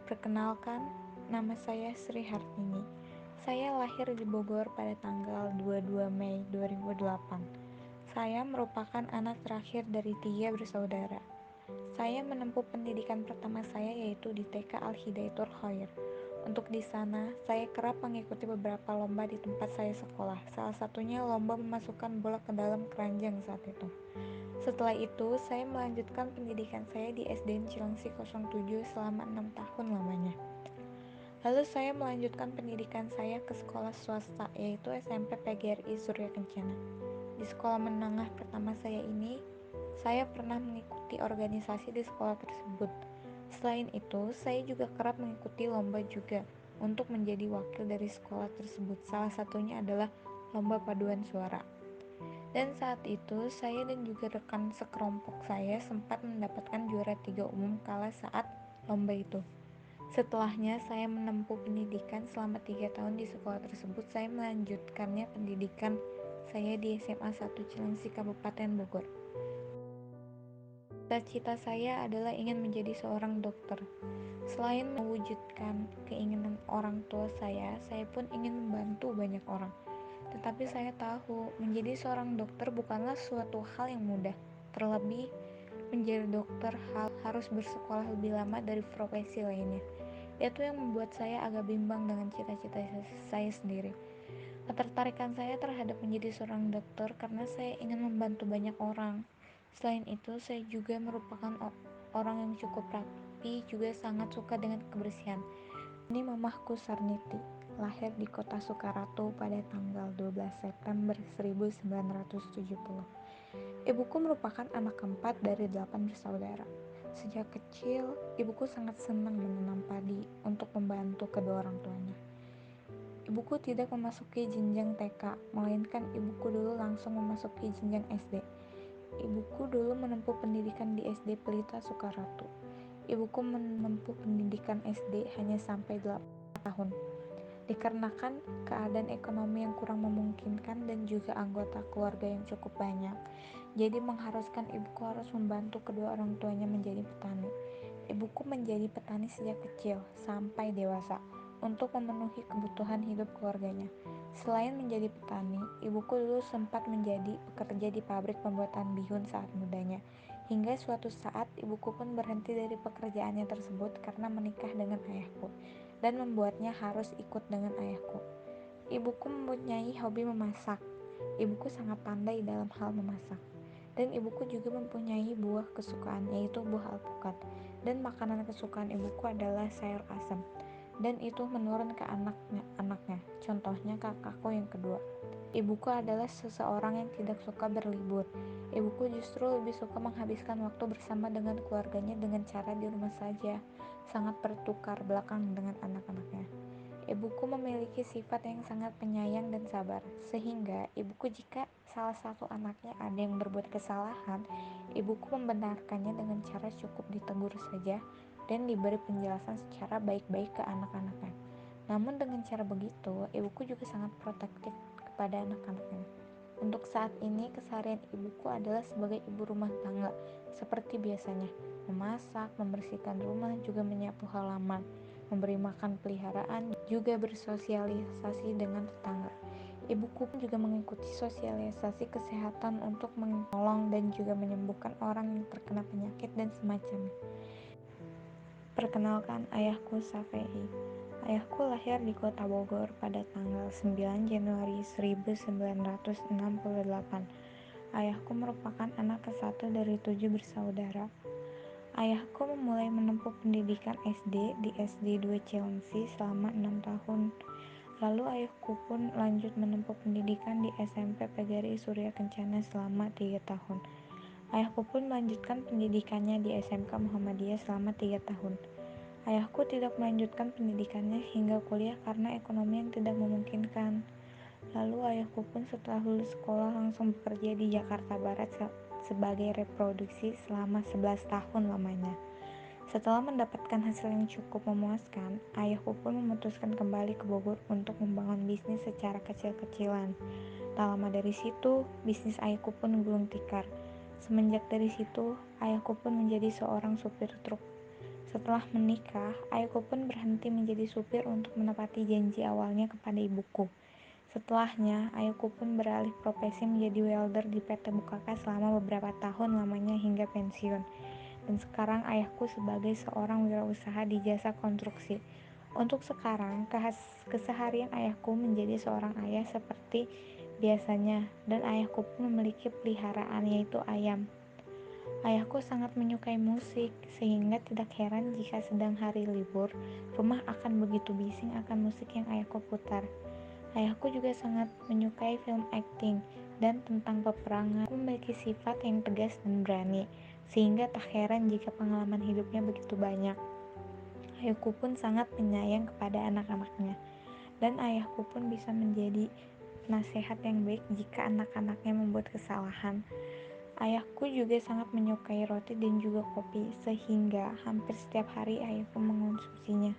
Perkenalkan, nama saya Sri Hartini. Saya lahir di Bogor pada tanggal 22 Mei 2008. Saya merupakan anak terakhir dari 3 bersaudara. Saya menempuh pendidikan pertama saya yaitu di TK Al-Hidayatul Khair. Untuk di sana, saya kerap mengikuti beberapa lomba di tempat saya sekolah. Salah satunya lomba memasukkan bola ke dalam keranjang saat itu. Setelah itu, saya melanjutkan pendidikan saya di SDN Cilengsi 07 selama 6 tahun lamanya. Lalu saya melanjutkan pendidikan saya ke sekolah swasta, yaitu SMP PGRI Surya Kencana. Di sekolah menengah pertama saya ini, saya pernah mengikuti organisasi di sekolah tersebut. Selain itu, saya juga kerap mengikuti lomba juga untuk menjadi wakil dari sekolah tersebut. Salah satunya adalah lomba paduan suara. Dan saat itu, saya dan juga rekan sekelompok saya sempat mendapatkan juara 3 umum kala saat lomba itu. Setelahnya, saya menempuh pendidikan selama 3 tahun di sekolah tersebut. Saya melanjutkannya pendidikan saya di SMA 1 Cilengsi, Kabupaten Bogor. Cita-cita saya adalah ingin menjadi seorang dokter. Selain mewujudkan keinginan orang tua saya pun ingin membantu banyak orang. Tetapi saya tahu menjadi seorang dokter bukanlah suatu hal yang mudah. Terlebih, menjadi dokter harus bersekolah lebih lama dari profesi lainnya. Itu yang membuat saya agak bimbang dengan cita-cita saya sendiri. Ketertarikan saya terhadap menjadi seorang dokter karena saya ingin membantu banyak orang. Selain itu, saya juga merupakan orang yang cukup rapi, juga sangat suka dengan kebersihan. Ini mamahku Sarniti, lahir di kota Sukaratu pada tanggal 12 September 1970. Ibuku merupakan anak keempat dari 8 bersaudara. Sejak kecil, ibuku sangat senang menanam padi untuk membantu kedua orang tuanya. Ibuku tidak memasuki jenjang TK, melainkan ibuku dulu langsung memasuki jenjang SD. Ibuku dulu menempuh pendidikan di SD Pelita Sukaratu. Ibuku menempuh pendidikan SD hanya sampai 8 tahun. Dikarenakan keadaan ekonomi yang kurang memungkinkan dan juga anggota keluarga yang cukup banyak, jadi mengharuskan ibuku harus membantu kedua orang tuanya menjadi petani. Ibuku menjadi petani sejak kecil sampai dewasa untuk memenuhi kebutuhan hidup keluarganya. Selain menjadi petani, ibuku dulu sempat menjadi pekerja di pabrik pembuatan bihun saat mudanya. Hingga suatu saat ibuku pun berhenti dari pekerjaannya tersebut karena menikah dengan ayahku dan membuatnya harus ikut dengan ayahku. Ibuku mempunyai hobi memasak. Ibuku sangat pandai dalam hal memasak. Dan ibuku juga mempunyai buah kesukaan, yaitu buah alpukat. Dan makanan kesukaan ibuku adalah sayur asam. Dan itu menurun ke anaknya. Contohnya kakakku yang kedua. Ibuku adalah seseorang yang tidak suka berlibur. Ibuku justru lebih suka menghabiskan waktu bersama dengan keluarganya dengan cara di rumah saja, sangat bertukar belakang dengan anak-anaknya. Ibuku memiliki sifat yang sangat penyayang dan sabar, sehingga ibuku jika salah satu anaknya ada yang berbuat kesalahan, ibuku membenarkannya dengan cara cukup ditegur saja dan diberi penjelasan secara baik-baik ke anak-anaknya. Namun dengan cara begitu, ibuku juga sangat protektif kepada anak-anaknya. Untuk saat ini, keseharian ibuku adalah sebagai ibu rumah tangga, seperti biasanya, memasak, membersihkan rumah, juga menyapu halaman, memberi makan peliharaan, juga bersosialisasi dengan tetangga. Ibuku pun juga mengikuti sosialisasi kesehatan untuk menolong dan juga menyembuhkan orang yang terkena penyakit dan semacamnya. Perkenalkan, ayahku Safei. Ayahku lahir di kota Bogor pada tanggal 9 Januari 1968. Ayahku merupakan anak ke-1 dari 7 bersaudara. Ayahku memulai menempuh pendidikan SD di SD 2 Cilengsi selama 6 tahun. Lalu ayahku pun lanjut menempuh pendidikan di SMP PGRI Surya Kencana selama 3 tahun. Ayahku pun melanjutkan pendidikannya di SMK Muhammadiyah selama 3 tahun. Ayahku tidak melanjutkan pendidikannya hingga kuliah karena ekonomi yang tidak memungkinkan. Lalu ayahku pun setelah lulus sekolah langsung bekerja di Jakarta Barat sebagai reproduksi selama 11 tahun lamanya. Setelah mendapatkan hasil yang cukup memuaskan, ayahku pun memutuskan kembali ke Bogor untuk membangun bisnis secara kecil-kecilan. Tak lama dari situ, bisnis ayahku pun gulung tikar. Semenjak dari situ, ayahku pun menjadi seorang supir truk. Setelah menikah, ayahku pun berhenti menjadi supir untuk menepati janji awalnya kepada ibuku. Setelahnya, ayahku pun beralih profesi menjadi welder di PT Bukaka selama beberapa tahun lamanya hingga pensiun. Dan sekarang ayahku sebagai seorang wirausaha di jasa konstruksi. Untuk sekarang, keseharian ayahku menjadi seorang ayah seperti biasanya, dan ayahku pun memiliki peliharaan yaitu ayam. Ayahku sangat menyukai musik, sehingga tidak heran jika sedang hari libur, rumah akan begitu bising akan musik yang ayahku putar. Ayahku juga sangat menyukai film acting dan tentang peperangan. Ayahku memiliki sifat yang tegas dan berani, sehingga tak heran jika pengalaman hidupnya begitu banyak. Ayahku pun sangat penyayang kepada anak-anaknya, dan ayahku pun bisa menjadi penasehat yang baik jika anak-anaknya membuat kesalahan. Ayahku juga sangat menyukai roti dan juga kopi, sehingga hampir setiap hari ayahku mengonsumsinya.